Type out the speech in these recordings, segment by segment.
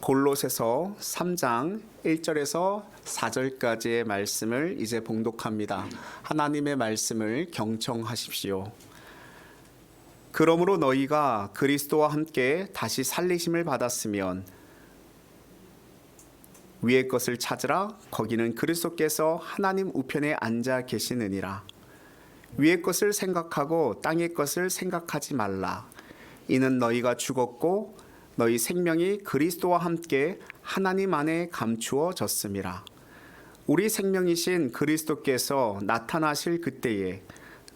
골로새서 3장 1절에서 4절까지의 말씀을 이제 봉독합니다. 하나님의 말씀을 경청하십시오. 그러므로 너희가 그리스도와 함께 다시 살리심을 받았으면 위의 것을 찾으라. 거기는 그리스도께서 하나님 우편에 앉아 계시느니라. 위의 것을 생각하고 땅의 것을 생각하지 말라. 이는 너희가 죽었고 너희 생명이 그리스도와 함께 하나님 안에 감추어졌음이라. 우리 생명이신 그리스도께서 나타나실 그때에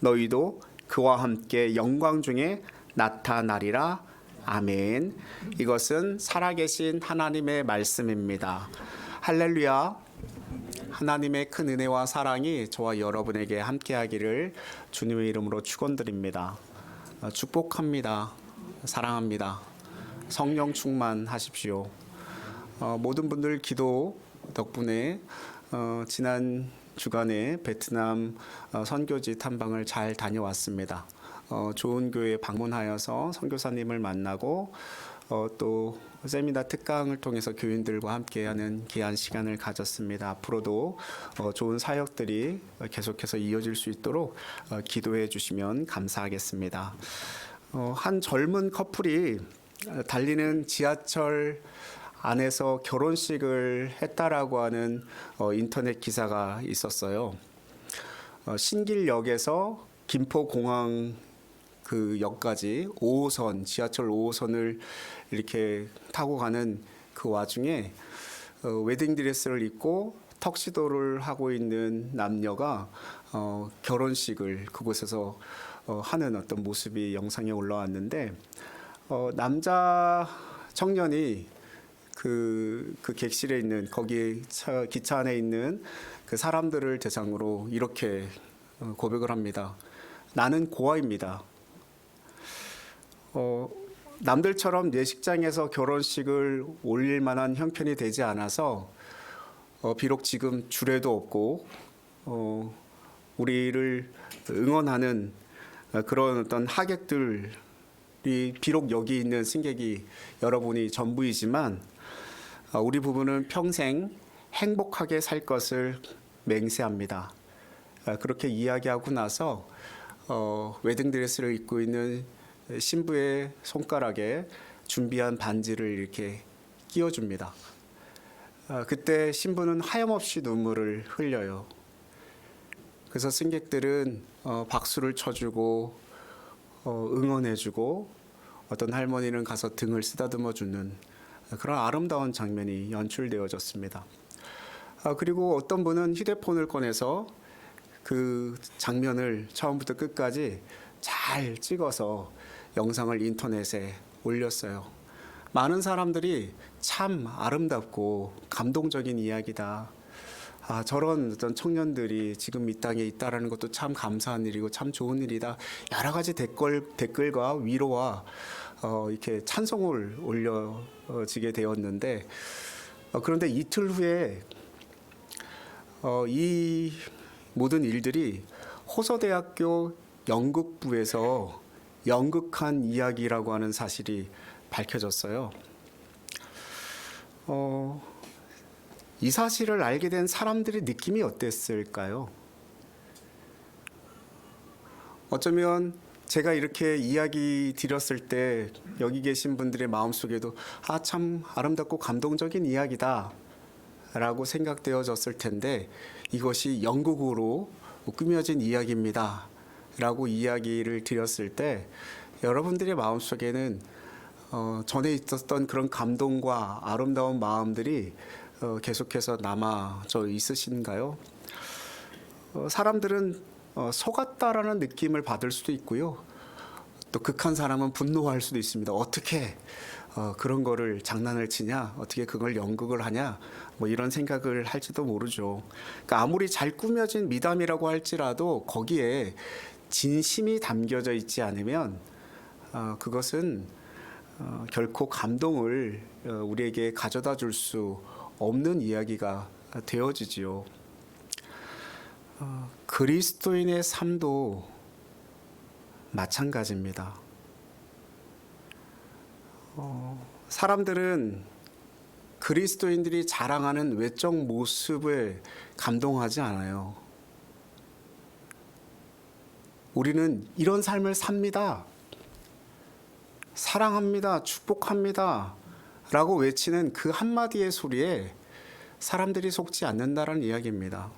너희도 그와 함께 영광 중에 나타나리라. 아멘. 이것은 살아계신 하나님의 말씀입니다. 할렐루야. 하나님의 큰 은혜와 사랑이 저와 여러분에게 함께하기를 주님의 이름으로 축원드립니다. 축복합니다. 사랑합니다. 성령 충만하십시오. 모든 분들 기도 덕분에 지난 주간에 베트남 선교지 탐방을 잘 다녀왔습니다. 좋은 교회 방문하여서 선교사님을 만나고 또 세미나 특강을 통해서 교인들과 함께하는 귀한 시간을 가졌습니다. 앞으로도 좋은 사역들이 계속해서 이어질 수 있도록 기도해 주시면 감사하겠습니다. 한 젊은 커플이 달리는 지하철 안에서 결혼식을 했다라고 하는 인터넷 기사가 있었어요. 신길역에서 김포공항 그 역까지 5호선, 지하철 5호선을 이렇게 타고 가는 그 와중에 웨딩드레스를 입고 턱시도를 하고 있는 남녀가 결혼식을 그곳에서 하는 어떤 모습이 영상에 올라왔는데 남자 청년이 그 객실에 있는 거기 기차 안에 있는 그 사람들을 대상으로 이렇게 고백을 합니다. 나는 고아입니다. 남들처럼 예식장에서 결혼식을 올릴 만한 형편이 되지 않아서 비록 지금 주례도 없고 우리를 응원하는 그런 어떤 하객들이 비록 여기 있는 승객이 여러분이 전부이지만 우리 부부는 평생 행복하게 살 것을 맹세합니다. 그렇게 이야기하고 나서 웨딩드레스를 입고 있는 신부의 손가락에 준비한 반지를 이렇게 끼워줍니다. 그때 신부는 하염없이 눈물을 흘려요. 그래서 승객들은 박수를 쳐주고 응원해주고 어떤 할머니는 가서 등을 쓰다듬어 주는 그런 아름다운 장면이 연출되어졌습니다. 그리고 어떤 분은 휴대폰을 꺼내서 그 장면을 처음부터 끝까지 잘 찍어서 영상을 인터넷에 올렸어요. 많은 사람들이 참 아름답고 감동적인 이야기다. 저런 어떤 청년들이 지금 이 땅에 있다라는 것도 참 감사한 일이고 참 좋은 일이다. 여러 가지 댓글과 위로와 이렇게 찬송을 올려지게 되었는데 그런데 이틀 후에 이 모든 일들이 호서대학교 연극부에서 연극한 이야기라고 하는 사실이 밝혀졌어요. 이 사실을 알게 된 사람들의 느낌이 어땠을까요? 어쩌면 제가 이렇게 이야기 드렸을 때 여기 계신 분들의 마음속에도 참 아름답고 감동적인 이야기다 라고 생각되어졌을 텐데 이것이 연극으로 꾸며진 이야기입니다 라고 이야기를 드렸을 때 여러분들의 마음속에는 전에 있었던 그런 감동과 아름다운 마음들이 계속해서 남아져 있으신가요? 사람들은 속았다라는 느낌을 받을 수도 있고요. 또 극한 사람은 분노할 수도 있습니다. 어떻게 그런 거를 장난을 치냐? 어떻게 그걸 연극을 하냐? 뭐 이런 생각을 할지도 모르죠. 그러니까 아무리 잘 꾸며진 미담이라고 할지라도 거기에 진심이 담겨져 있지 않으면 그것은 결코 감동을 우리에게 가져다 줄 수 없는 이야기가 되어지지요. 그리스도인의 삶도 마찬가지입니다. 사람들은 그리스도인들이 자랑하는 외적 모습에 감동하지 않아요. 우리는 이런 삶을 삽니다. 사랑합니다. 축복합니다. 라고 외치는 그 한마디의 소리에 사람들이 속지 않는다라는 이야기입니다.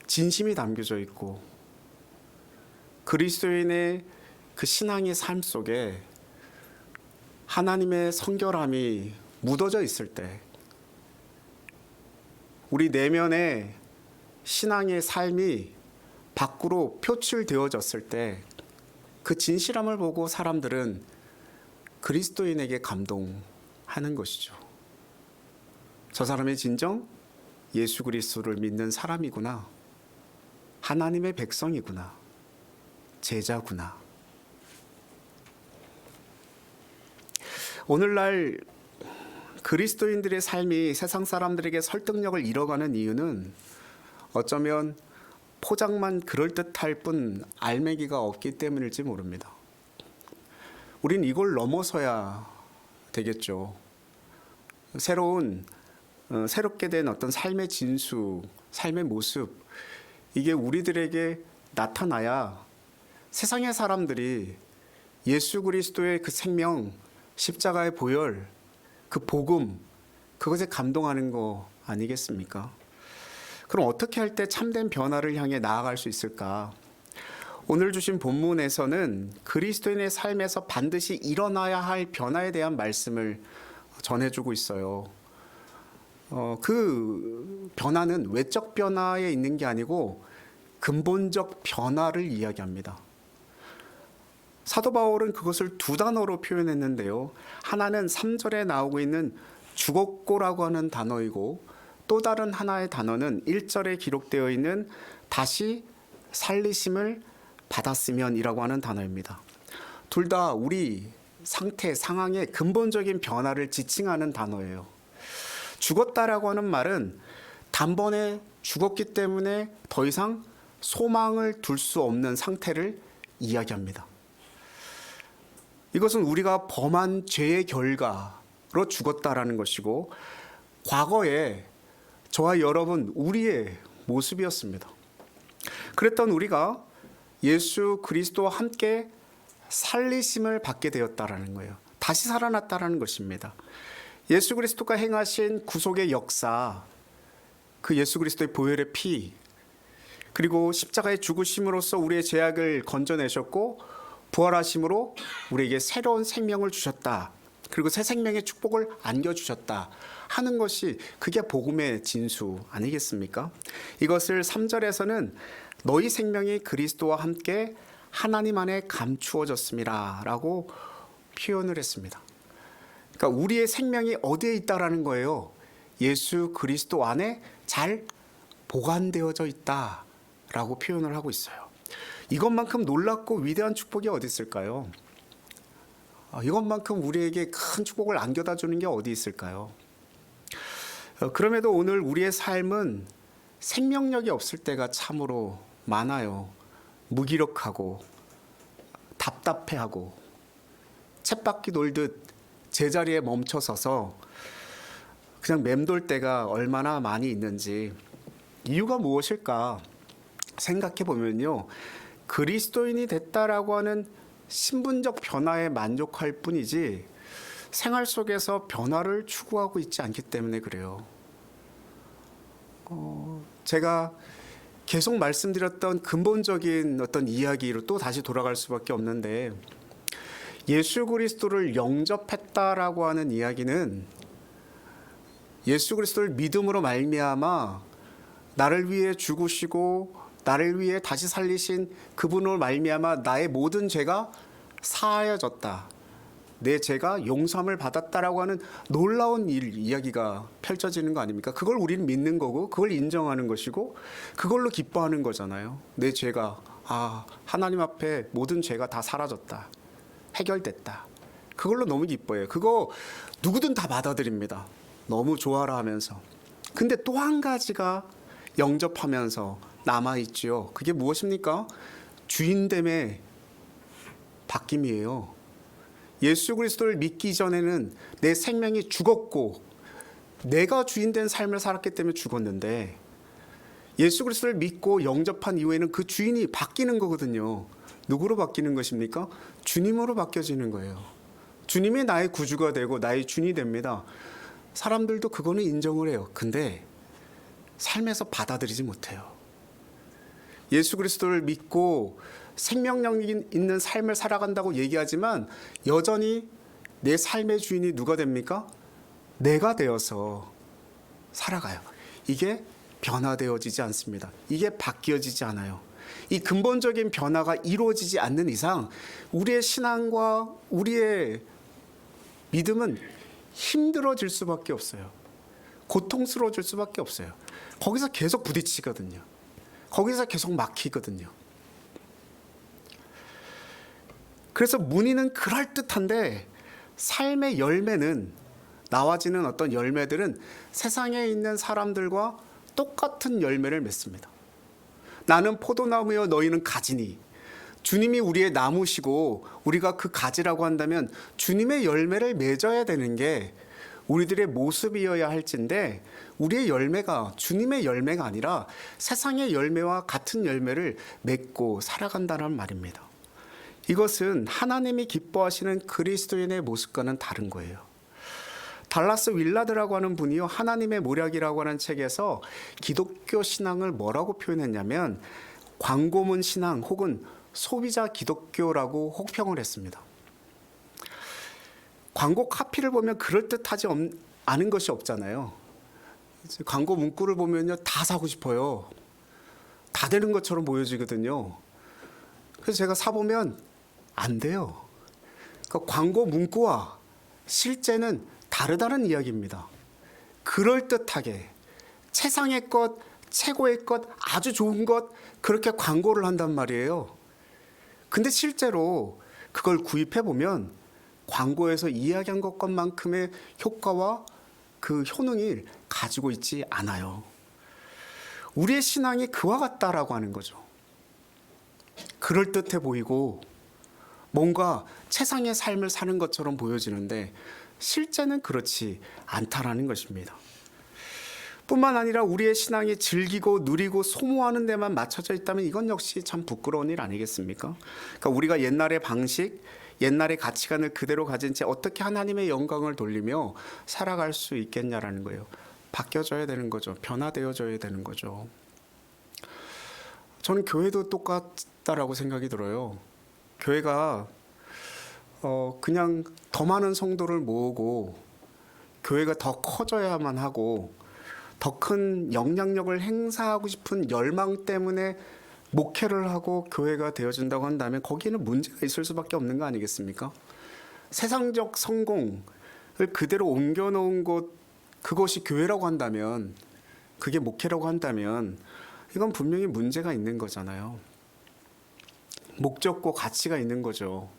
진심이 담겨져 있고 그리스도인의 그 신앙의 삶 속에 하나님의 성결함이 묻어져 있을 때, 우리 내면의 신앙의 삶이 밖으로 표출되어졌을 때 그 진실함을 보고 사람들은 그리스도인에게 감동하는 것이죠. 저 사람이 진정 예수 그리스도를 믿는 사람이구나. 하나님의 백성이구나. 제자구나. 오늘날 그리스도인들의 삶이 세상 사람들에게 설득력을 잃어가는 이유는 어쩌면 포장만 그럴듯할 뿐 알맹이가 없기 때문일지 모릅니다. 우린 이걸 넘어서야 되겠죠. 새롭게 된 어떤 삶의 진수, 삶의 모습, 이게 우리들에게 나타나야 세상의 사람들이 예수 그리스도의 그 생명, 십자가의 보혈, 그 복음, 그것에 감동하는 거 아니겠습니까? 그럼 어떻게 할 때 참된 변화를 향해 나아갈 수 있을까? 오늘 주신 본문에서는 그리스도인의 삶에서 반드시 일어나야 할 변화에 대한 말씀을 전해주고 있어요. 그 변화는 외적 변화에 있는 게 아니고 근본적 변화를 이야기합니다. 사도 바울은 그것을 두 단어로 표현했는데요. 하나는 3절에 나오고 있는 죽었고라고 하는 단어이고, 또 다른 하나의 단어는 1절에 기록되어 있는 다시 살리심을 받았으면이라고 하는 단어입니다. 둘 다 우리 상태, 상황의 근본적인 변화를 지칭하는 단어예요. 죽었다라고 하는 말은 단번에 죽었기 때문에 더 이상 소망을 둘 수 없는 상태를 이야기합니다. 이것은 우리가 범한 죄의 결과로 죽었다라는 것이고, 과거에 저와 여러분 우리의 모습이었습니다. 그랬던 우리가 예수 그리스도와 함께 살리심을 받게 되었다라는 거예요. 다시 살아났다라는 것입니다. 예수 그리스도가 행하신 구속의 역사, 그 예수 그리스도의 보혈의 피, 그리고 십자가의 죽으심으로써 우리의 죄악을 건져내셨고 부활하심으로 우리에게 새로운 생명을 주셨다. 그리고 새 생명의 축복을 안겨주셨다 하는 것이, 그게 복음의 진수 아니겠습니까? 이것을 3절에서는 너희 생명이 그리스도와 함께 하나님 안에 감추어졌습니다 라고 표현을 했습니다. 그러니까 우리의 생명이 어디에 있다라는 거예요? 예수 그리스도 안에 잘 보관되어져 있다라고 표현을 하고 있어요. 이것만큼 놀랍고 위대한 축복이 어디 있을까요? 이것만큼 우리에게 큰 축복을 안겨다 주는 게 어디 있을까요? 그럼에도 오늘 우리의 삶은 생명력이 없을 때가 참으로 많아요. 무기력하고 답답해하고 쳇바퀴 돌듯 제자리에 멈춰서서 그냥 맴돌 때가 얼마나 많이 있는지, 이유가 무엇일까 생각해 보면요, 그리스도인이 됐다라고 하는 신분적 변화에 만족할 뿐이지 생활 속에서 변화를 추구하고 있지 않기 때문에 그래요. 제가 계속 말씀드렸던 근본적인 어떤 이야기로 또 다시 돌아갈 수밖에 없는데, 예수 그리스도를 영접했다라고 하는 이야기는 예수 그리스도를 믿음으로 말미암아 나를 위해 죽으시고 나를 위해 다시 살리신 그분으로 말미암아 나의 모든 죄가 사하여졌다, 내 죄가 용서함을 받았다라고 하는 놀라운 이야기가 펼쳐지는 거 아닙니까? 그걸 우리는 믿는 거고, 그걸 인정하는 것이고, 그걸로 기뻐하는 거잖아요. 내 죄가, 하나님 앞에 모든 죄가 다 사라졌다, 해결됐다, 그걸로 너무 기뻐해요. 그거 누구든 다 받아들입니다. 너무 좋아라 하면서. 근데 또 한 가지가 영접하면서 남아있지요. 그게 무엇입니까? 주인됨의 바뀜이에요. 예수 그리스도를 믿기 전에는 내 생명이 죽었고 내가 주인된 삶을 살았기 때문에 죽었는데, 예수 그리스도를 믿고 영접한 이후에는 그 주인이 바뀌는 거거든요. 누구로 바뀌는 것입니까? 주님으로 바뀌어지는 거예요. 주님이 나의 구주가 되고 나의 주인이 됩니다. 사람들도 그거는 인정을 해요. 근데 삶에서 받아들이지 못해요. 예수 그리스도를 믿고 생명력 있는 삶을 살아간다고 얘기하지만 여전히 내 삶의 주인이 누가 됩니까? 내가 되어서 살아가요. 이게 변화되어지지 않습니다. 이게 바뀌어지지 않아요. 이 근본적인 변화가 이루어지지 않는 이상 우리의 신앙과 우리의 믿음은 힘들어질 수밖에 없어요. 고통스러워질 수밖에 없어요. 거기서 계속 부딪히거든요. 거기서 계속 막히거든요. 그래서 문의는 그럴듯한데 삶의 열매는, 나와지는 어떤 열매들은 세상에 있는 사람들과 똑같은 열매를 맺습니다. 나는 포도나무여 너희는 가지니. 주님이 우리의 나무시고 우리가 그 가지라고 한다면 주님의 열매를 맺어야 되는 게 우리들의 모습이어야 할진데, 우리의 열매가 주님의 열매가 아니라 세상의 열매와 같은 열매를 맺고 살아간다는 말입니다. 이것은 하나님이 기뻐하시는 그리스도인의 모습과는 다른 거예요. 달라스 윌라드라고 하는 분이요, 하나님의 모략이라고 하는 책에서 기독교 신앙을 뭐라고 표현했냐면 광고문 신앙 혹은 소비자 기독교라고 혹평을 했습니다. 광고 카피를 보면 그럴듯하지 않은 것이 없잖아요. 광고 문구를 보면요, 다 사고 싶어요. 다 되는 것처럼 보여지거든요. 그래서 제가 사보면 안 돼요. 그러니까 광고 문구와 실제는 다르다는 이야기입니다. 그럴듯하게 최상의 것, 최고의 것, 아주 좋은 것, 그렇게 광고를 한단 말이에요. 근데 실제로 그걸 구입해 보면 광고에서 이야기한 것만큼의 효과와 그 효능을 가지고 있지 않아요. 우리의 신앙이 그와 같다라고 하는 거죠. 그럴듯해 보이고 뭔가 최상의 삶을 사는 것처럼 보여지는데 실제는 그렇지 않다라는 것입니다. 뿐만 아니라 우리의 신앙이 즐기고 누리고 소모하는 데만 맞춰져 있다면 이건 역시 참 부끄러운 일 아니겠습니까? 그러니까 우리가 옛날의 방식, 옛날의 가치관을 그대로 가진 채 어떻게 하나님의 영광을 돌리며 살아갈 수 있겠냐라는 거예요. 바뀌어져야 되는 거죠. 변화되어져야 되는 거죠. 저는 교회도 똑같다라고 생각이 들어요. 교회가 그냥 더 많은 성도를 모으고 교회가 더 커져야만 하고 더 큰 영향력을 행사하고 싶은 열망 때문에 목회를 하고 교회가 되어진다고 한다면 거기에는 문제가 있을 수밖에 없는 거 아니겠습니까? 세상적 성공을 그대로 옮겨놓은 곳, 그것이 교회라고 한다면, 그게 목회라고 한다면 이건 분명히 문제가 있는 거잖아요. 목적과 가치가 있는 거죠.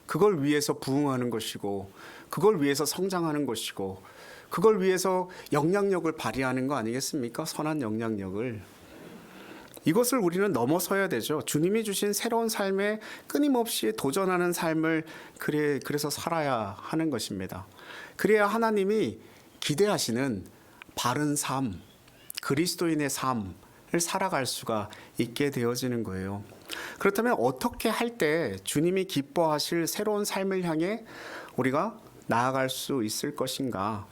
그걸 위해서 부흥하는 것이고, 그걸 위해서 성장하는 것이고, 그걸 위해서 영향력을 발휘하는 거 아니겠습니까? 선한 영향력을. 이것을 우리는 넘어서야 되죠. 주님이 주신 새로운 삶에 끊임없이 도전하는 삶을 그래서 살아야 하는 것입니다. 그래야 하나님이 기대하시는 바른 삶, 그리스도인의 삶을 살아갈 수가 있게 되어지는 거예요. 그렇다면 어떻게 할 때 주님이 기뻐하실 새로운 삶을 향해 우리가 나아갈 수 있을 것인가?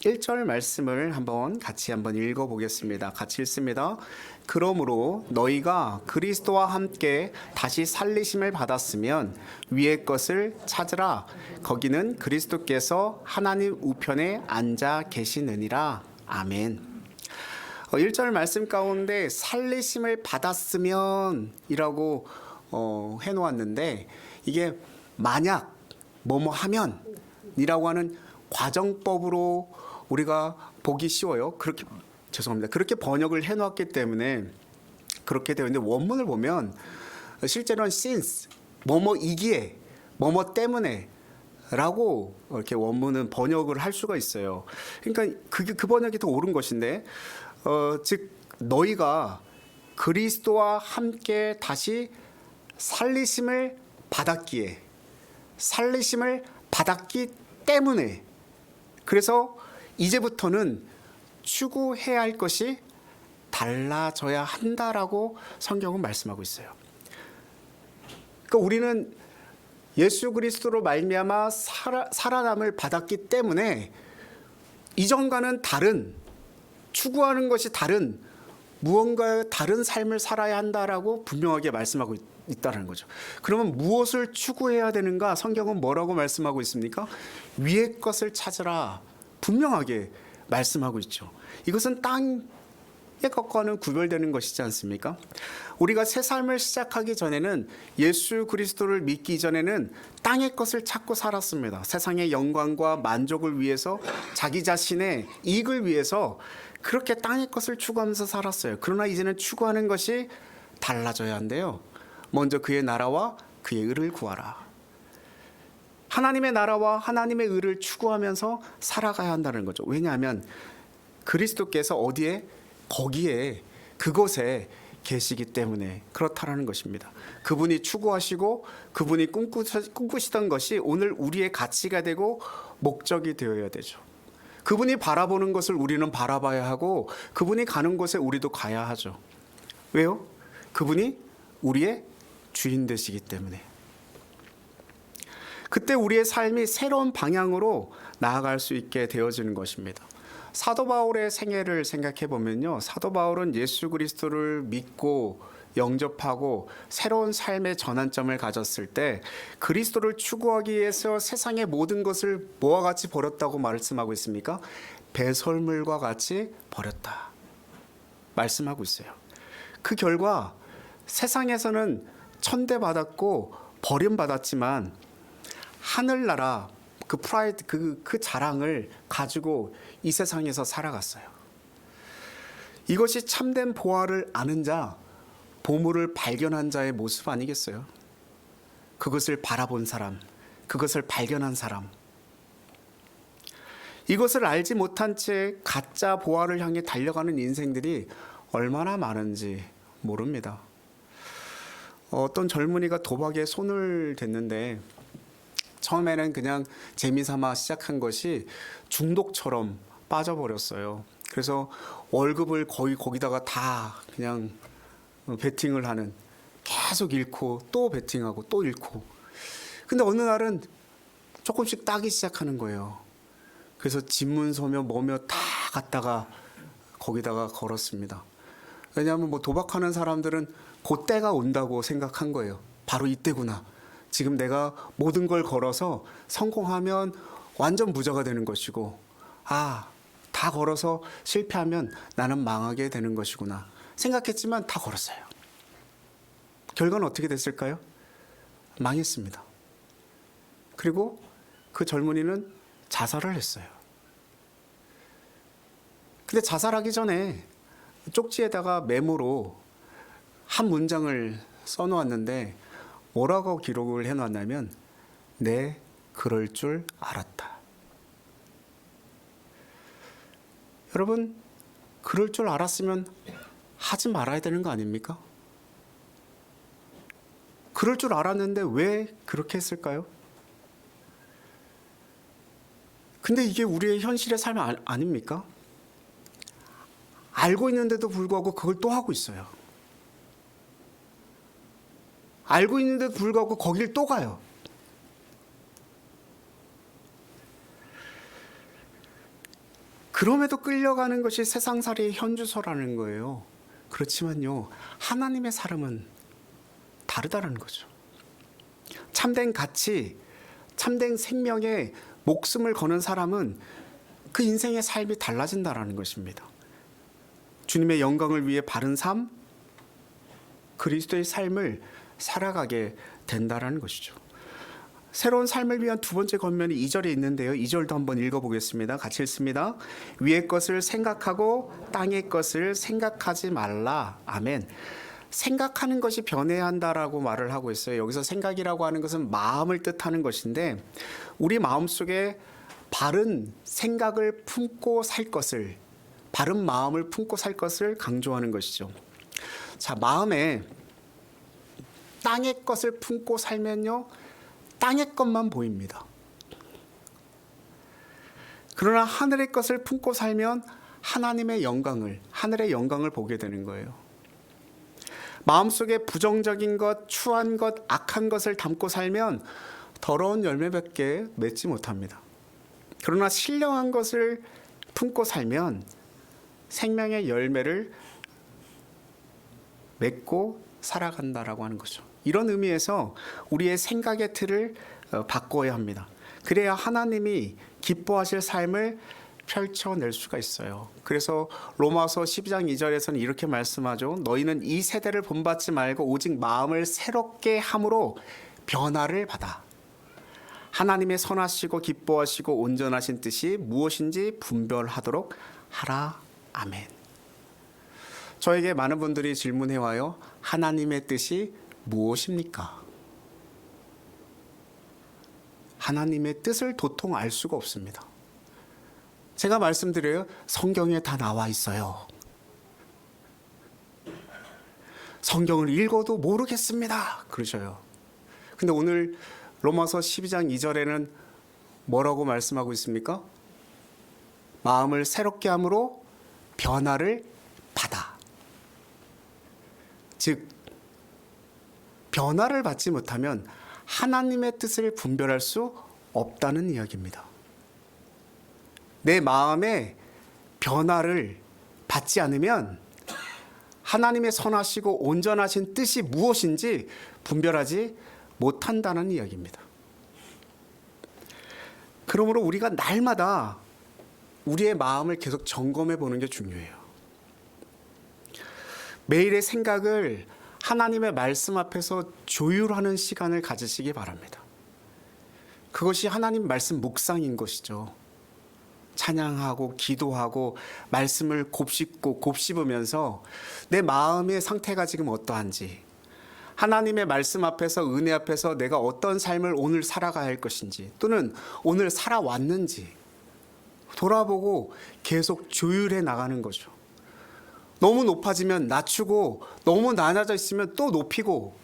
1절 말씀을 같이 한번 읽어보겠습니다. 같이 읽습니다. 그러므로 너희가 그리스도와 함께 다시 살리심을 받았으면 위의 것을 찾으라. 거기는 그리스도께서 하나님 우편에 앉아 계시느니라. 아멘. 1절 말씀 가운데 살리심을 받았으면 이라고 해놓았는데, 이게 만약 뭐뭐 하면 이라고 하는 과정법으로 우리가 보기 쉬워요. 그렇게 번역을 해놓았기 때문에 그렇게 되어 있는데, 원문을 보면 실제로는 since, 뭐뭐이기에, 뭐뭐 때문에 라고 이렇게 원문은 번역을 할 수가 있어요. 그러니까 그 번역이 더 옳은 것인데, 즉 너희가 그리스도와 함께 다시 살리심을 받았기에 살리심을 받았기 때문에, 그래서 이제부터는 추구해야 할 것이 달라져야 한다라고 성경은 말씀하고 있어요. 그러니까 우리는 예수 그리스도로 말미암아 살아남을 받았기 때문에 이전과는 다른, 추구하는 것이 다른, 무언가 다른 삶을 살아야 한다라고 분명하게 말씀하고 있다는 거죠. 그러면 무엇을 추구해야 되는가? 성경은 뭐라고 말씀하고 있습니까? 위의 것을 찾으라, 분명하게 말씀하고 있죠. 이것은 땅의 것과는 구별되는 것이지 않습니까? 우리가 새 삶을 시작하기 전에는, 예수 그리스도를 믿기 전에는 땅의 것을 찾고 살았습니다. 세상의 영광과 만족을 위해서, 자기 자신의 이익을 위해서 그렇게 땅의 것을 추구하면서 살았어요. 그러나 이제는 추구하는 것이 달라져야 한대요. 먼저 그의 나라와 그의 의를 구하라. 하나님의 나라와 하나님의 의를 추구하면서 살아가야 한다는 거죠. 왜냐하면 그리스도께서 어디에? 거기에, 그곳에 계시기 때문에 그렇다라는 것입니다. 그분이 추구하시고 그분이 꿈꾸시던 것이 오늘 우리의 가치가 되고 목적이 되어야 되죠. 그분이 바라보는 것을 우리는 바라봐야 하고, 그분이 가는 곳에 우리도 가야 하죠. 왜요? 그분이 우리의 주인 되시기 때문에. 그때 우리의 삶이 새로운 방향으로 나아갈 수 있게 되어지는 것입니다. 사도 바울의 생애를 생각해 보면요, 사도 바울은 예수 그리스도를 믿고 영접하고 새로운 삶의 전환점을 가졌을 때 그리스도를 추구하기 위해서 세상의 모든 것을 뭐와 같이 버렸다고 말씀하고 있습니까? 배설물과 같이 버렸다 말씀하고 있어요. 그 결과 세상에서는 천대받았고 버림받았지만 하늘나라, 그 프라이드, 그 자랑을 가지고 이 세상에서 살아갔어요. 이것이 참된 보화를 아는 자, 보물을 발견한 자의 모습 아니겠어요? 그것을 바라본 사람, 그것을 발견한 사람. 이것을 알지 못한 채 가짜 보화를 향해 달려가는 인생들이 얼마나 많은지 모릅니다. 어떤 젊은이가 도박에 손을 댔는데 처음에는 그냥 재미삼아 시작한 것이 중독처럼 빠져버렸어요. 그래서 월급을 거의 거기다가 다 그냥 베팅을 하는, 계속 잃고 또 베팅하고 또 잃고. 근데 어느 날은 조금씩 따기 시작하는 거예요. 그래서 집문서며 뭐며 다 갖다가 거기다가 걸었습니다. 왜냐하면 뭐 도박하는 사람들은 그 때가 온다고 생각한 거예요. 바로 이때구나. 지금 내가 모든 걸 걸어서 성공하면 완전 부자가 되는 것이고, 다 걸어서 실패하면 나는 망하게 되는 것이구나 생각했지만 다 걸었어요. 결과는 어떻게 됐을까요? 망했습니다. 그리고 그 젊은이는 자살을 했어요. 근데 자살하기 전에 쪽지에다가 메모로 한 문장을 써놓았는데 뭐라고 기록을 해놨냐면, 내 그럴 줄 알았다. 여러분, 그럴 줄 알았으면 하지 말아야 되는 거 아닙니까? 그럴 줄 알았는데 왜 그렇게 했을까요? 근데 이게 우리의 현실의 삶 아닙니까? 알고 있는데도 불구하고 그걸 또 하고 있어요. 알고 있는데도 불구하고 거길 또 가요. 그럼에도 끌려가는 것이 세상살이의 현주소라는 거예요. 그렇지만요, 하나님의 사람은 다르다는 거죠. 참된 가치, 참된 생명에 목숨을 거는 사람은 그 인생의 삶이 달라진다는 것입니다. 주님의 영광을 위해 바른 삶, 그리스도의 삶을 살아가게 된다는 것이죠. 새로운 삶을 위한 두 번째 권면이 2절에 있는데요. 2절도 한번 읽어보겠습니다. 같이 읽습니다. 위의 것을 생각하고 땅의 것을 생각하지 말라. 아멘. 생각하는 것이 변해야 한다라고 말을 하고 있어요. 여기서 생각이라고 하는 것은 마음을 뜻하는 것인데, 우리 마음속에 바른 생각을 품고 살 것을, 바른 마음을 품고 살 것을 강조하는 것이죠. 자, 마음에 땅의 것을 품고 살면요, 땅의 것만 보입니다. 그러나 하늘의 것을 품고 살면 하나님의 영광을, 하늘의 영광을 보게 되는 거예요. 마음속에 부정적인 것, 추한 것, 악한 것을 담고 살면 더러운 열매밖에 맺지 못합니다. 그러나 신령한 것을 품고 살면 생명의 열매를 맺고 살아간다라고 하는 거죠. 이런 의미에서 우리의 생각의 틀을 바꿔야 합니다. 그래야 하나님이 기뻐하실 삶을 펼쳐낼 수가 있어요. 그래서 로마서 12장 2절에서는 이렇게 말씀하죠. 너희는 이 세대를 본받지 말고 오직 마음을 새롭게 함으로 변화를 받아 하나님의 선하시고 기뻐하시고 온전하신 뜻이 무엇인지 분별하도록 하라. 아멘. 저에게 많은 분들이 질문해 와요. 하나님의 뜻이 무엇입니까? 하나님의 뜻을 도통 알 수가 없습니다. 제가 말씀드려요. 성경에 다 나와 있어요. 성경을 읽어도 모르겠습니다. 그러셔요. 근데 오늘 로마서 12장 2절에는 뭐라고 말씀하고 있습니까? 마음을 새롭게 함으로 변화를 받아. 즉 변화를 받지 못하면 하나님의 뜻을 분별할 수 없다는 이야기입니다. 내 마음에 변화를 받지 않으면 하나님의 선하시고 온전하신 뜻이 무엇인지 분별하지 못한다는 이야기입니다. 그러므로 우리가 날마다 우리의 마음을 계속 점검해 보는 게 중요해요. 매일의 생각을 하나님의 말씀 앞에서 조율하는 시간을 가지시기 바랍니다. 그것이 하나님 말씀 묵상인 것이죠. 찬양하고 기도하고 말씀을 곱씹고 곱씹으면서 내 마음의 상태가 지금 어떠한지, 하나님의 말씀 앞에서 은혜 앞에서 내가 어떤 삶을 오늘 살아가야 할 것인지 또는 오늘 살아왔는지 돌아보고 계속 조율해 나가는 거죠. 너무 높아지면 낮추고 너무 낮아져 있으면 또 높이고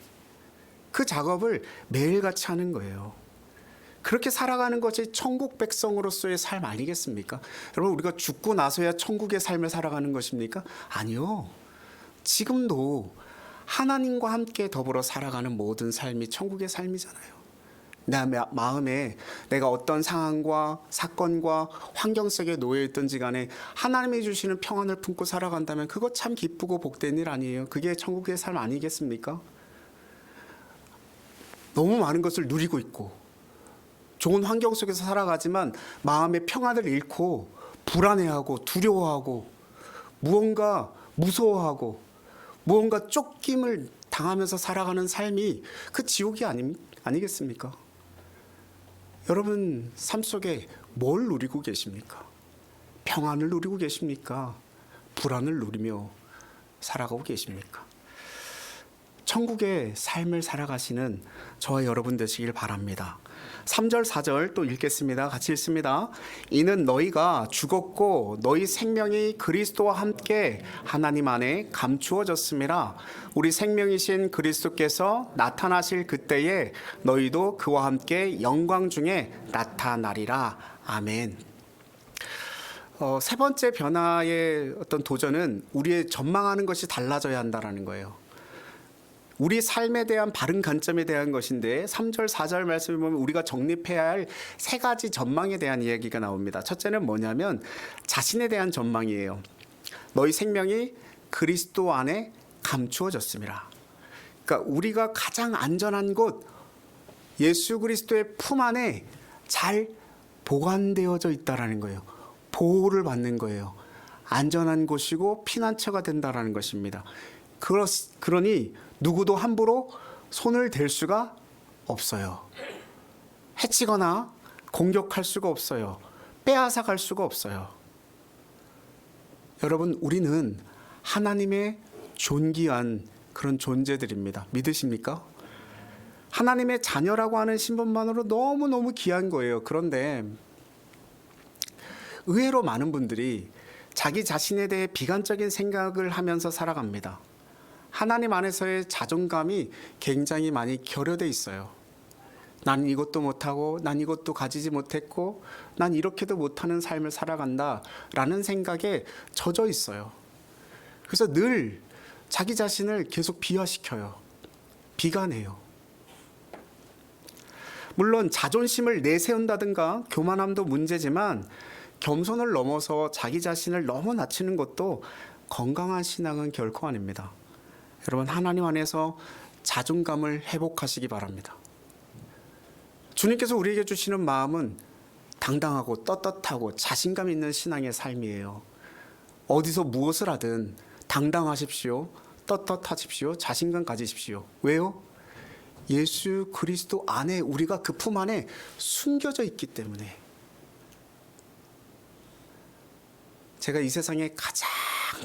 그 작업을 매일같이 하는 거예요. 그렇게 살아가는 것이 천국 백성으로서의 삶 아니겠습니까? 여러분, 우리가 죽고 나서야 천국의 삶을 살아가는 것입니까? 아니요. 지금도 하나님과 함께 더불어 살아가는 모든 삶이 천국의 삶이잖아요. 내 마음에 내가 어떤 상황과 사건과 환경 속에 놓여 있든지 간에 하나님이 주시는 평안을 품고 살아간다면 그거 참 기쁘고 복된 일 아니에요? 그게 천국의 삶 아니겠습니까? 너무 많은 것을 누리고 있고 좋은 환경 속에서 살아가지만 마음의 평안을 잃고 불안해하고 두려워하고 무언가 무서워하고 무언가 쫓김을 당하면서 살아가는 삶이 그 지옥이 아니겠습니까? 여러분 삶 속에 뭘 누리고 계십니까? 평안을 누리고 계십니까? 불안을 누리며 살아가고 계십니까? 천국의 삶을 살아가시는 저와 여러분 되시길 바랍니다. 3절 4절 또 읽겠습니다. 같이 읽습니다. 이는 너희가 죽었고 너희 생명이 그리스도와 함께 하나님 안에 감추어졌음이라. 우리 생명이신 그리스도께서 나타나실 그때에 너희도 그와 함께 영광 중에 나타나리라. 아멘. 세 번째 변화의 어떤 도전은 우리의 전망하는 것이 달라져야 한다는 거예요. 우리 삶에 대한 바른 관점에 대한 것인데 3절 4절 말씀을 보면 우리가 정립해야 할 세 가지 전망에 대한 이야기가 나옵니다. 첫째는 뭐냐면 자신에 대한 전망이에요. 너희 생명이 그리스도 안에 감추어졌음이라. 그러니까 우리가 가장 안전한 곳 예수 그리스도의 품 안에 잘 보관되어져 있다라는 거예요. 보호를 받는 거예요. 안전한 곳이고 피난처가 된다라는 것입니다. 그러니 누구도 함부로 손을 댈 수가 없어요. 해치거나 공격할 수가 없어요. 빼앗아 갈 수가 없어요. 여러분, 우리는 하나님의 존귀한 그런 존재들입니다. 믿으십니까? 하나님의 자녀라고 하는 신분만으로 너무너무 귀한 거예요. 그런데 의외로 많은 분들이 자기 자신에 대해 비관적인 생각을 하면서 살아갑니다. 하나님 안에서의 자존감이 굉장히 많이 결여돼 있어요. 난 이것도 못하고 난 이것도 가지지 못했고 난 이렇게도 못하는 삶을 살아간다라는 생각에 젖어 있어요. 그래서 늘 자기 자신을 계속 비하시켜요. 비관해요. 물론 자존심을 내세운다든가 교만함도 문제지만 겸손을 넘어서 자기 자신을 너무 낮추는 것도 건강한 신앙은 결코 아닙니다. 여러분, 하나님 안에서 자존감을 회복하시기 바랍니다. 주님께서 우리에게 주시는 마음은 당당하고 떳떳하고 자신감 있는 신앙의 삶이에요. 어디서 무엇을 하든 당당하십시오. 떳떳하십시오. 자신감 가지십시오. 왜요? 예수 그리스도 안에 우리가 그 품 안에 숨겨져 있기 때문에. 제가 이 세상에 가장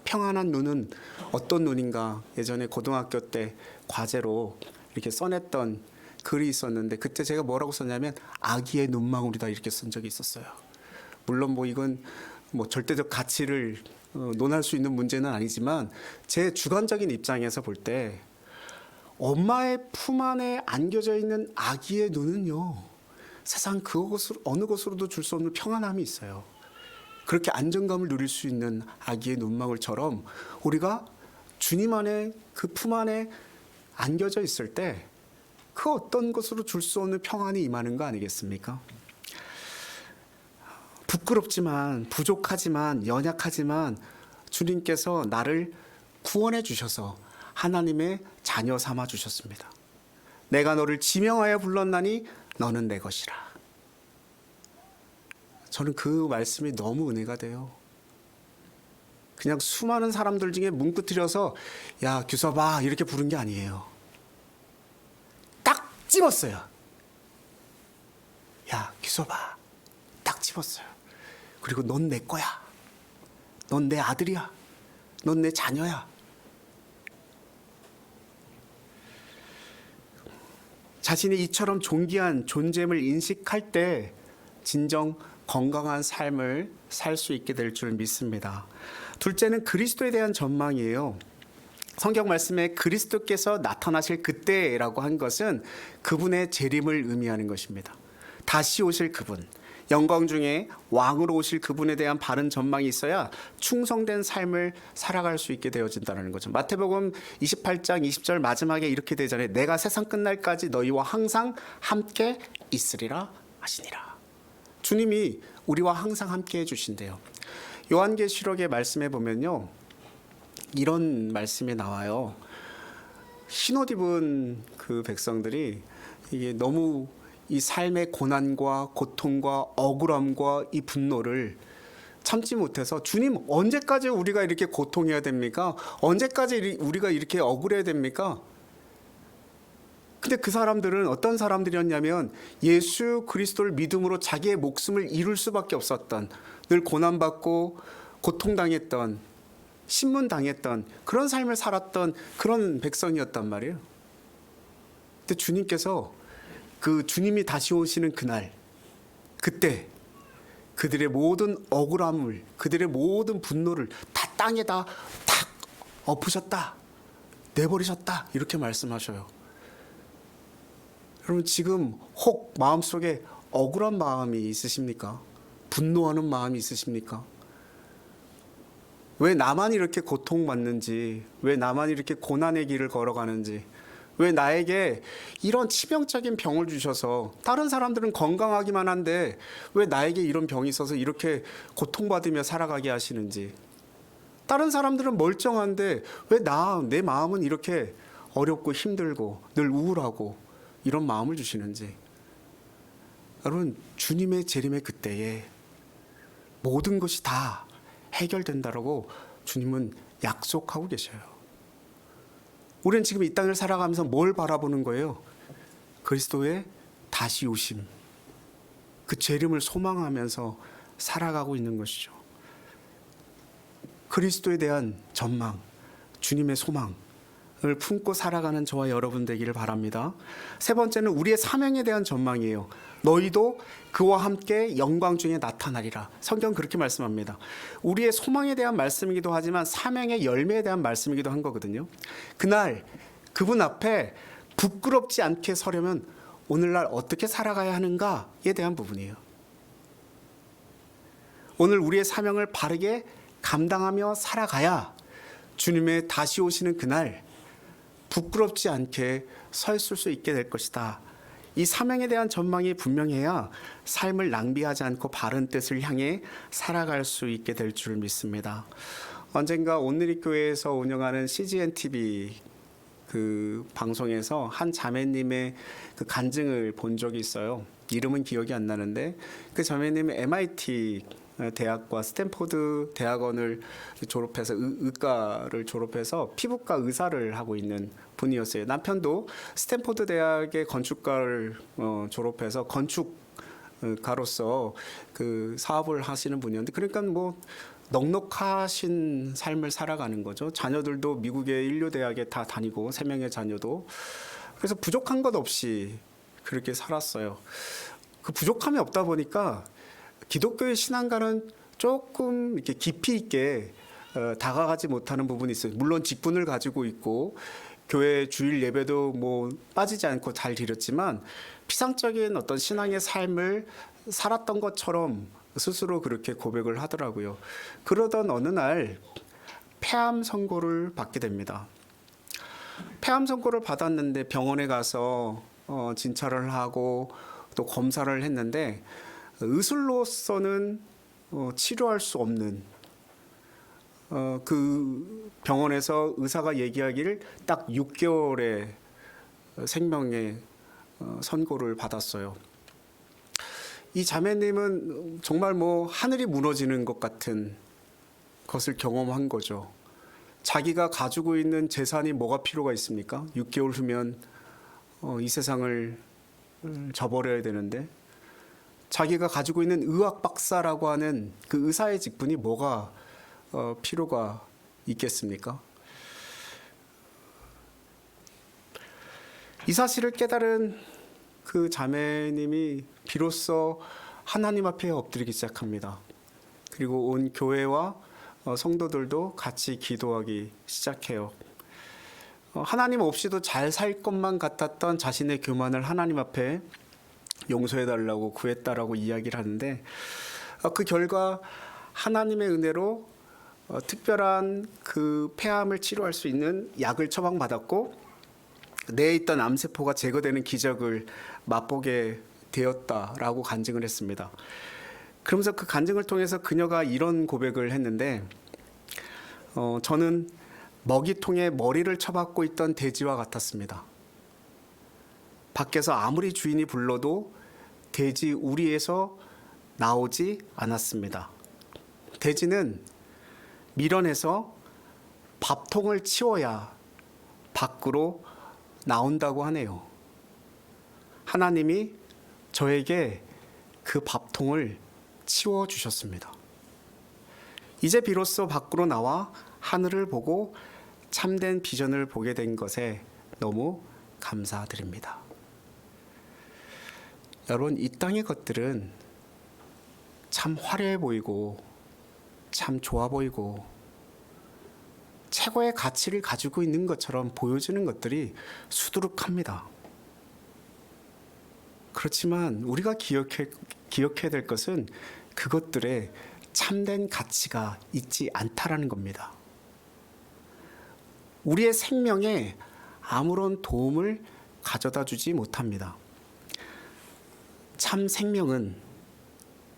평안한 눈은 어떤 눈인가, 예전에 고등학교 때 과제로 이렇게 써냈던 글이 있었는데, 그때 제가 뭐라고 썼냐면 아기의 눈망울이다 이렇게 쓴 적이 있었어요. 물론 이건 절대적 가치를 논할 수 있는 문제는 아니지만 제 주관적인 입장에서 볼 때 엄마의 품 안에 안겨져 있는 아기의 눈은요, 세상 어느 것으로도 줄 수 없는 평안함이 있어요. 그렇게 안정감을 누릴 수 있는 아기의 눈망울처럼 우리가 주님 안에 그 품 안에 안겨져 있을 때 그 어떤 것으로 줄 수 없는 평안이 임하는 거 아니겠습니까? 부끄럽지만 부족하지만 연약하지만 주님께서 나를 구원해 주셔서 하나님의 자녀 삼아 주셨습니다. 내가 너를 지명하여 불렀나니 너는 내 것이라. 저는 그 말씀이 너무 은혜가 돼요. 그냥 수많은 사람들 중에 뭉그뜨려서 야 규서봐 이렇게 부른 게 아니에요. 딱 집었어요. 야 규서봐 딱 집었어요. 그리고 넌 내 거야. 넌 내 아들이야. 넌 내 자녀야. 자신이 이처럼 존귀한 존재임을 인식할 때 진정 건강한 삶을 살 수 있게 될 줄 믿습니다. 둘째는 그리스도에 대한 전망이에요. 성경 말씀에 그리스도께서 나타나실 그때라고 한 것은 그분의 재림을 의미하는 것입니다. 다시 오실 그분, 영광 중에 왕으로 오실 그분에 대한 바른 전망이 있어야 충성된 삶을 살아갈 수 있게 되어진다는 거죠. 마태복음 28장 20절 마지막에 이렇게 되잖아요. 내가 세상 끝날까지 너희와 항상 함께 있으리라 하시니라. 주님이 우리와 항상 함께 해주신대요. 요한계시록의 말씀에 보면요, 이런 말씀이 나와요. 흰옷 입은 그 백성들이 이게 너무 이 삶의 고난과 고통과 억울함과 이 분노를 참지 못해서 주님 언제까지 우리가 이렇게 고통해야 됩니까? 언제까지 우리가 이렇게 억울해야 됩니까? 근데 그 사람들은 어떤 사람들이었냐면 예수 그리스도를 믿음으로 자기의 목숨을 잃을 수밖에 없었던, 늘 고난받고 고통당했던, 신문당했던 그런 삶을 살았던 그런 백성이었단 말이에요. 근데 주님께서 그 주님이 다시 오시는 그날, 그때 그들의 모든 억울함을, 그들의 모든 분노를 다 땅에다 탁 엎으셨다, 내버리셨다 이렇게 말씀하셔요. 여러분 지금 혹 마음속에 억울한 마음이 있으십니까? 분노하는 마음이 있으십니까? 왜 나만 이렇게 고통받는지, 왜 나만 이렇게 고난의 길을 걸어가는지, 왜 나에게 이런 치명적인 병을 주셔서 다른 사람들은 건강하기만 한데 왜 나에게 이런 병이 있어서 이렇게 고통받으며 살아가게 하시는지, 다른 사람들은 멀쩡한데 왜 내 마음은 이렇게 어렵고 힘들고 늘 우울하고 이런 마음을 주시는지. 여러분 주님의 재림의 그때에 모든 것이 다 해결된다라고 주님은 약속하고 계셔요. 우리는 지금 이 땅을 살아가면서 뭘 바라보는 거예요? 그리스도의 다시 오심, 그 재림을 소망하면서 살아가고 있는 것이죠. 그리스도에 대한 전망, 주님의 소망을 품고 살아가는 저와 여러분 되기를 바랍니다. 세 번째는 우리의 사명에 대한 전망이에요. 너희도 그와 함께 영광 중에 나타나리라. 성경 그렇게 말씀합니다. 우리의 소망에 대한 말씀이기도 하지만 사명의 열매에 대한 말씀이기도 한 거거든요. 그날 그분 앞에 부끄럽지 않게 서려면 오늘날 어떻게 살아가야 하는가에 대한 부분이에요. 오늘 우리의 사명을 바르게 감당하며 살아가야 주님의 다시 오시는 그날 부끄럽지 않게 서 있을 수 있게 될 것이다. 이 사명에 대한 전망이 분명해야 삶을 낭비하지 않고 바른 뜻을 향해 살아갈 수 있게 될 줄 믿습니다. 언젠가 온누리 교회에서 운영하는 CGN TV 그 방송에서 한 자매님의 그 간증을 본 적이 있어요. 이름은 기억이 안 나는데 그 자매님이 MIT 대학과 스탠포드 대학원을 졸업해서 의과를 졸업해서 피부과 의사를 하고 있는 분이었어요. 남편도 스탠포드 대학의 건축과를 졸업해서 건축가로서 그 사업을 하시는 분이었는데, 그러니까 뭐 넉넉하신 삶을 살아가는 거죠. 자녀들도 미국의 인류 대학에 다 다니고 3명의 자녀도. 그래서 부족한 것 없이 그렇게 살았어요. 그 부족함이 없다 보니까 기독교의 신앙과는 조금 이렇게 깊이 있게 다가가지 못하는 부분이 있어요. 물론 직분을 가지고 있고 교회 주일 예배도 뭐 빠지지 않고 잘 드렸지만 피상적인 어떤 신앙의 삶을 살았던 것처럼 스스로 그렇게 고백을 하더라고요. 그러던 어느 날 폐암 선고를 받게 됩니다. 폐암 선고를 받았는데 병원에 가서 진찰을 하고 또 검사를 했는데 의술로서는 치료할 수 없는, 그 병원에서 의사가 얘기하기를 딱 6개월의 생명의 선고를 받았어요. 이 자매님은 정말 뭐 하늘이 무너지는 것 같은 것을 경험한 거죠. 자기가 가지고 있는 재산이 뭐가 필요가 있습니까? 6개월 후면 이 세상을 저버려야 되는데 자기가 가지고 있는 의학 박사라고 하는 그 의사의 직분이 뭐가 필요가 있겠습니까? 이 사실을 깨달은 그 자매님이 비로소 하나님 앞에 엎드리기 시작합니다. 그리고 온 교회와 성도들도 같이 기도하기 시작해요. 하나님 없이도 잘 살 것만 같았던 자신의 교만을 하나님 앞에 용서해달라고 구했다라고 이야기를 하는데, 그 결과 하나님의 은혜로 특별한 그 폐암을 치료할 수 있는 약을 처방받았고 뇌에 있던 암세포가 제거되는 기적을 맛보게 되었다라고 간증을 했습니다. 그러면서 그 간증을 통해서 그녀가 이런 고백을 했는데, 저는 먹이통에 머리를 쳐박고 있던 돼지와 같았습니다. 밖에서 아무리 주인이 불러도 돼지 우리에서 나오지 않았습니다. 돼지는 밀어내서 밥통을 치워야 밖으로 나온다고 하네요. 하나님이 저에게 그 밥통을 치워주셨습니다. 이제 비로소 밖으로 나와 하늘을 보고 참된 비전을 보게 된 것에 너무 감사드립니다. 여러분, 이 땅의 것들은 참 화려해 보이고 참 좋아 보이고 최고의 가치를 가지고 있는 것처럼 보여지는 것들이 수두룩합니다. 그렇지만 우리가 기억해야 될 것은 그것들에 참된 가치가 있지 않다라는 겁니다. 우리의 생명에 아무런 도움을 가져다 주지 못합니다. 참 생명은,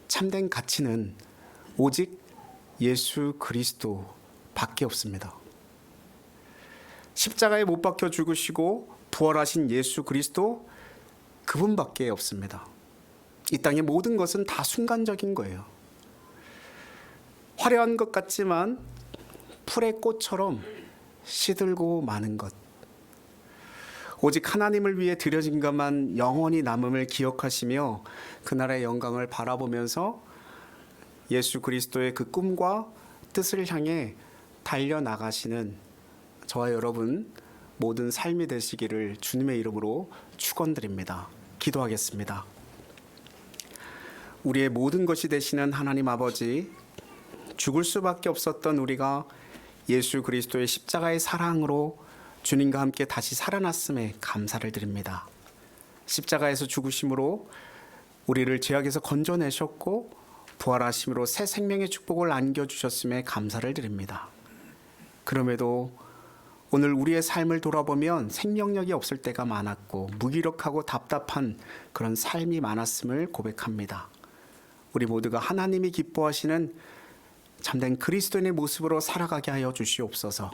참된 가치는 오직 예수 그리스도밖에 없습니다. 십자가에 못 박혀 죽으시고 부활하신 예수 그리스도, 그분밖에 없습니다. 이 땅의 모든 것은 다 순간적인 거예요. 화려한 것 같지만 풀의 꽃처럼 시들고 마는 것. 오직 하나님을 위해 드려진 것만 영원히 남음을 기억하시며 그날의 영광을 바라보면서 예수 그리스도의 그 꿈과 뜻을 향해 달려나가시는 저와 여러분 모든 삶이 되시기를 주님의 이름으로 축원드립니다. 기도하겠습니다. 우리의 모든 것이 되시는 하나님 아버지, 죽을 수밖에 없었던 우리가 예수 그리스도의 십자가의 사랑으로 주님과 함께 다시 살아났음에 감사를 드립니다. 십자가에서 죽으심으로 우리를 죄악에서 건져내셨고 부활하심으로 새 생명의 축복을 안겨주셨음에 감사를 드립니다. 그럼에도 오늘 우리의 삶을 돌아보면 생명력이 없을 때가 많았고 무기력하고 답답한 그런 삶이 많았음을 고백합니다. 우리 모두가 하나님이 기뻐하시는 참된 그리스도인의 모습으로 살아가게 하여 주시옵소서.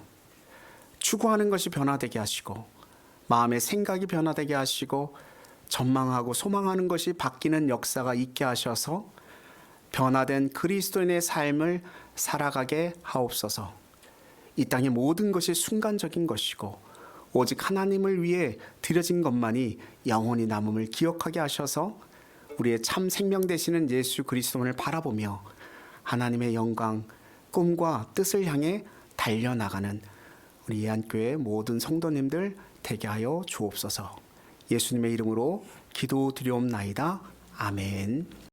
추구하는 것이 변화되게 하시고 마음의 생각이 변화되게 하시고 전망하고 소망하는 것이 바뀌는 역사가 있게 하셔서 변화된 그리스도인의 삶을 살아가게 하옵소서. 이 땅의 모든 것이 순간적인 것이고 오직 하나님을 위해 드려진 것만이 영원히 남음을 기억하게 하셔서 우리의 참 생명 되시는 예수 그리스도를 바라보며 하나님의 영광, 꿈과 뜻을 향해 달려나가는 우리 예한교회 모든 성도님들 되게 하여 주옵소서. 예수님의 이름으로 기도드리옵나이다. 아멘.